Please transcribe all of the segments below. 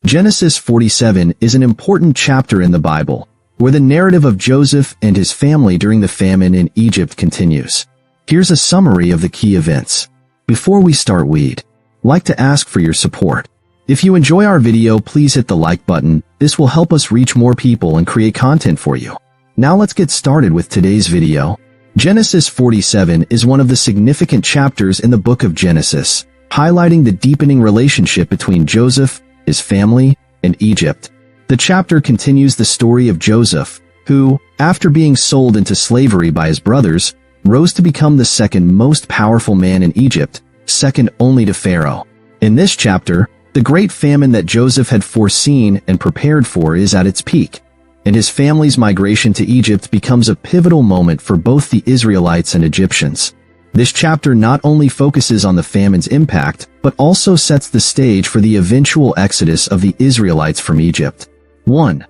Genesis 47 is an important chapter in the Bible, where the narrative of Joseph and his family during the famine in Egypt continues. Here's a summary of the key events. Before we start, we'd like to ask for your support. If you enjoy our video, please hit the like button. This will help us reach more people and create content for you. Now let's get started with today's video. Genesis 47 is one of the significant chapters in the book of Genesis, highlighting the deepening relationship between Joseph, his family, and Egypt. The chapter continues the story of Joseph, who, after being sold into slavery by his brothers, rose to become the second most powerful man in Egypt, second only to Pharaoh. In this chapter, the great famine that Joseph had foreseen and prepared for is at its peak, and his family's migration to Egypt becomes a pivotal moment for both the Israelites and Egyptians. This chapter not only focuses on the famine's impact, but also sets the stage for the eventual exodus of the Israelites from Egypt. 1.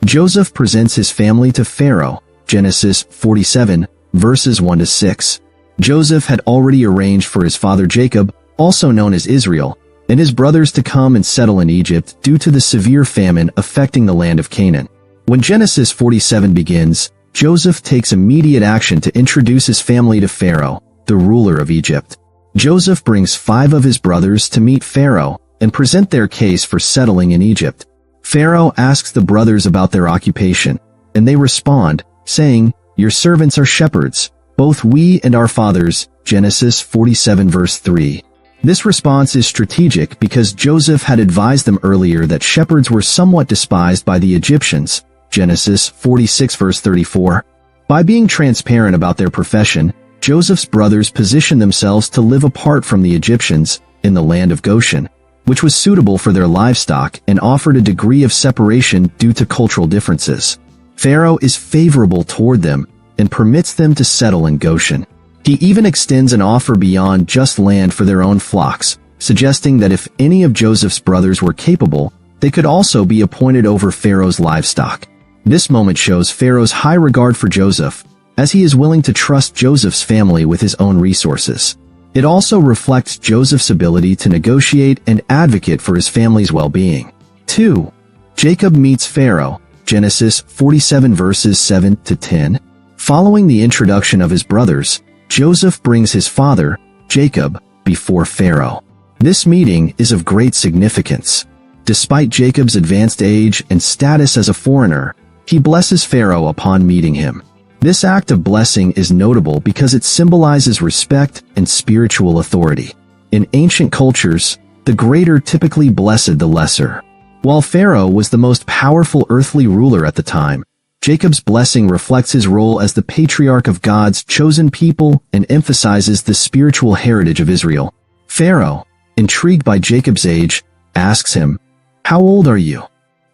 Joseph presents his family to Pharaoh, Genesis 47, verses 1-6. Joseph had already arranged for his father Jacob, also known as Israel, and his brothers to come and settle in Egypt due to the severe famine affecting the land of Canaan. When Genesis 47 begins, Joseph takes immediate action to introduce his family to Pharaoh, the ruler of Egypt. Joseph brings 5 of his brothers to meet Pharaoh and present their case for settling in Egypt. Pharaoh asks the brothers about their occupation, and they respond, saying, "Your servants are shepherds, both we and our fathers," Genesis 47 verse 3. This response is strategic because Joseph had advised them earlier that shepherds were somewhat despised by the Egyptians, Genesis 46 verse 34. By being transparent about their profession, Joseph's brothers positioned themselves to live apart from the Egyptians in the land of Goshen, which was suitable for their livestock and offered a degree of separation due to cultural differences. Pharaoh is favorable toward them and permits them to settle in Goshen. He even extends an offer beyond just land for their own flocks, suggesting that if any of Joseph's brothers were capable, they could also be appointed over Pharaoh's livestock. This moment shows Pharaoh's high regard for Joseph, as he is willing to trust Joseph's family with his own resources. It also reflects Joseph's ability to negotiate and advocate for his family's well-being. 2. Jacob meets Pharaoh, Genesis 47 verses 7-10. Following the introduction of his brothers, Joseph brings his father, Jacob, before Pharaoh. This meeting is of great significance. Despite Jacob's advanced age and status as a foreigner, he blesses Pharaoh upon meeting him. This act of blessing is notable because it symbolizes respect and spiritual authority. In ancient cultures, the greater typically blessed the lesser. While Pharaoh was the most powerful earthly ruler at the time, Jacob's blessing reflects his role as the patriarch of God's chosen people and emphasizes the spiritual heritage of Israel. Pharaoh, intrigued by Jacob's age, asks him, "How old are you?"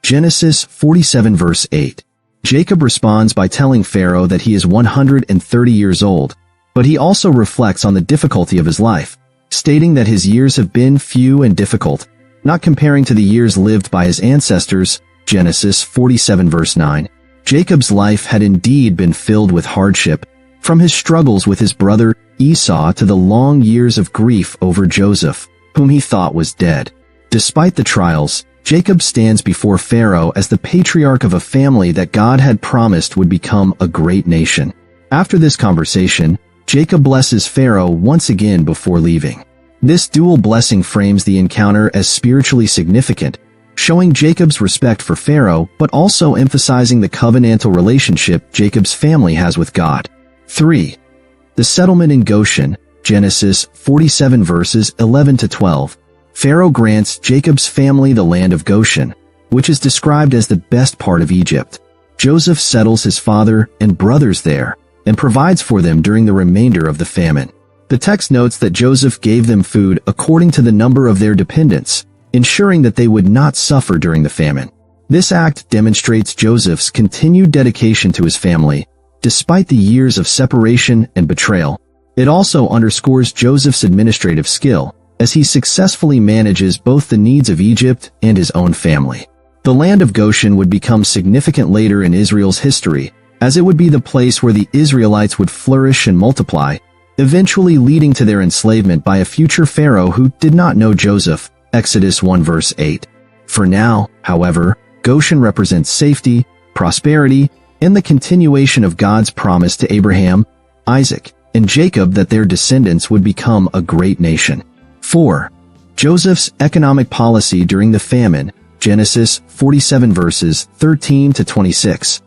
Genesis 47 verse 8. Jacob responds by telling Pharaoh that he is 130 years old, but he also reflects on the difficulty of his life, stating that his years have been few and difficult, not comparing to the years lived by his ancestors, Genesis 47 verse 9. Jacob's life had indeed been filled with hardship, from his struggles with his brother Esau to the long years of grief over Joseph, whom he thought was dead. Despite the trials, Jacob stands before Pharaoh as the patriarch of a family that God had promised would become a great nation. After this conversation, Jacob blesses Pharaoh once again before leaving. This dual blessing frames the encounter as spiritually significant, showing Jacob's respect for Pharaoh but also emphasizing the covenantal relationship Jacob's family has with God. 3. The settlement in Goshen, Genesis 47 verses 11-12. Pharaoh grants Jacob's family the land of Goshen, which is described as the best part of Egypt. Joseph settles his father and brothers there and provides for them during the remainder of the famine. The text notes that Joseph gave them food according to the number of their dependents, ensuring that they would not suffer during the famine. This act demonstrates Joseph's continued dedication to his family, despite the years of separation and betrayal. It also underscores Joseph's administrative skill, as he successfully manages both the needs of Egypt and his own family. The land of Goshen would become significant later in Israel's history, as it would be the place where the Israelites would flourish and multiply, eventually leading to their enslavement by a future Pharaoh who did not know Joseph, Exodus 1 verse 8. For now, however, Goshen represents safety, prosperity, and the continuation of God's promise to Abraham, Isaac, and Jacob that their descendants would become a great nation. 4. Joseph's economic policy during the famine, Genesis 47 verses 13 to 26.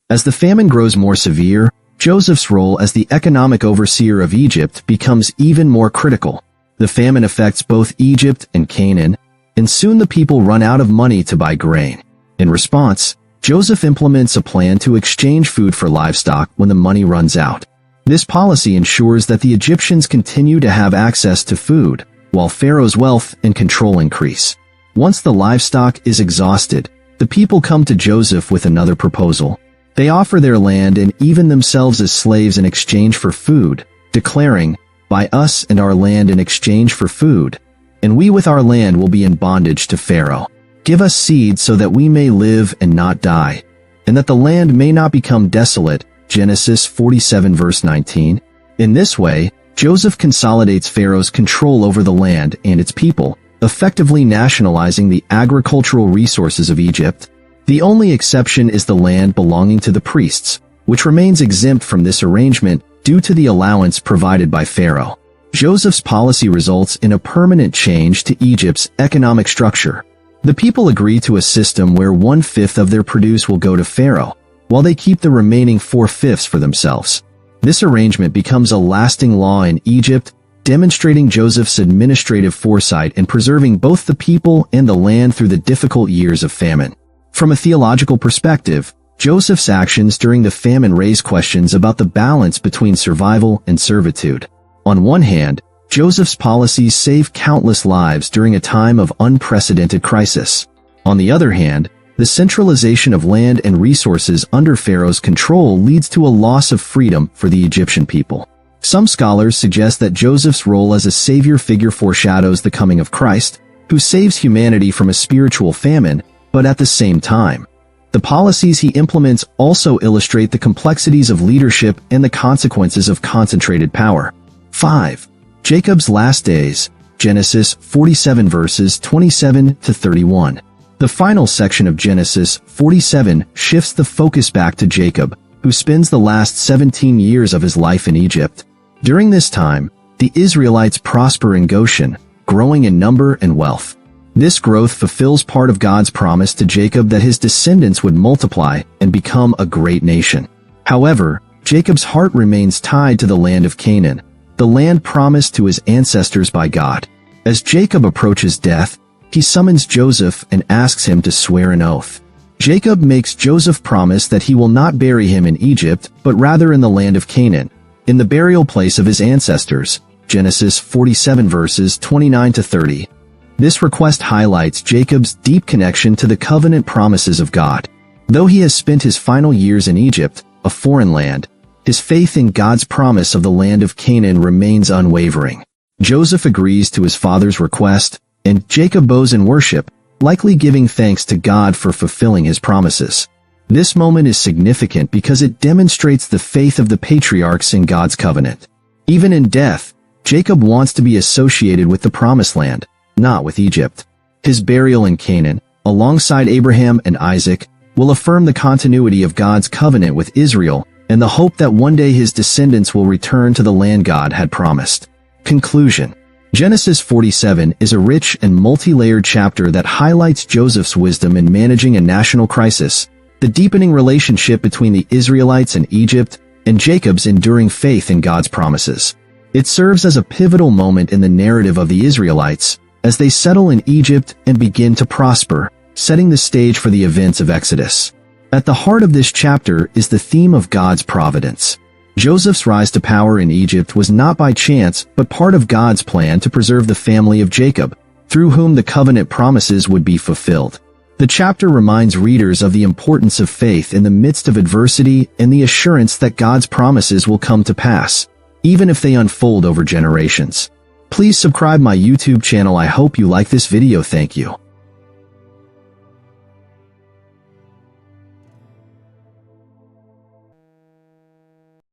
As the famine grows more severe, Joseph's role as the economic overseer of Egypt becomes even more critical. The famine affects both Egypt and Canaan, and soon the people run out of money to buy grain. In response, Joseph implements a plan to exchange food for livestock when the money runs out. This policy ensures that the Egyptians continue to have access to food, while Pharaoh's wealth and control increase. Once the livestock is exhausted, the people come to Joseph with another proposal. They offer their land and even themselves as slaves in exchange for food, declaring, "Buy us and our land in exchange for food, and we with our land will be in bondage to Pharaoh. Give us seed so that we may live and not die, and that the land may not become desolate." Genesis 47 verse 19. In this way, Joseph consolidates Pharaoh's control over the land and its people, effectively nationalizing the agricultural resources of Egypt. The only exception is the land belonging to the priests, which remains exempt from this arrangement due to the allowance provided by Pharaoh. Joseph's policy results in a permanent change to Egypt's economic structure. The people agree to a system where 1/5 of their produce will go to Pharaoh, while they keep the remaining 4/5 for themselves. This arrangement becomes a lasting law in Egypt, demonstrating Joseph's administrative foresight in preserving both the people and the land through the difficult years of famine. From a theological perspective, Joseph's actions during the famine raise questions about the balance between survival and servitude. On one hand, Joseph's policies save countless lives during a time of unprecedented crisis. On the other hand, the centralization of land and resources under Pharaoh's control leads to a loss of freedom for the Egyptian people. Some scholars suggest that Joseph's role as a savior figure foreshadows the coming of Christ, who saves humanity from a spiritual famine, but at the same time, the policies he implements also illustrate the complexities of leadership and the consequences of concentrated power. 5. Jacob's last days, Genesis 47 verses 27 to 31. The final section of Genesis 47 shifts the focus back to Jacob, who spends the last 17 years of his life in Egypt. During this time, the Israelites prosper in Goshen, growing in number and wealth. This growth fulfills part of God's promise to Jacob that his descendants would multiply and become a great nation. However, Jacob's heart remains tied to the land of Canaan, the land promised to his ancestors by God. As Jacob approaches death, he summons Joseph and asks him to swear an oath. Jacob makes Joseph promise that he will not bury him in Egypt, but rather in the land of Canaan, in the burial place of his ancestors. Genesis 47 verses 29 to 30. This request highlights Jacob's deep connection to the covenant promises of God. Though he has spent his final years in Egypt, a foreign land, his faith in God's promise of the land of Canaan remains unwavering. Joseph agrees to his father's request, and Jacob bows in worship, likely giving thanks to God for fulfilling his promises. This moment is significant because it demonstrates the faith of the patriarchs in God's covenant. Even in death, Jacob wants to be associated with the promised land, not with Egypt. His burial in Canaan, alongside Abraham and Isaac, will affirm the continuity of God's covenant with Israel and the hope that one day his descendants will return to the land God had promised. Conclusion. Genesis 47 is a rich and multi-layered chapter that highlights Joseph's wisdom in managing a national crisis, the deepening relationship between the Israelites and Egypt, and Jacob's enduring faith in God's promises. It serves as a pivotal moment in the narrative of the Israelites, as they settle in Egypt and begin to prosper, setting the stage for the events of Exodus. At the heart of this chapter is the theme of God's providence. Joseph's rise to power in Egypt was not by chance, but part of God's plan to preserve the family of Jacob, through whom the covenant promises would be fulfilled. The chapter reminds readers of the importance of faith in the midst of adversity and the assurance that God's promises will come to pass, even if they unfold over generations. Please subscribe my YouTube channel. I hope you like this video. Thank you.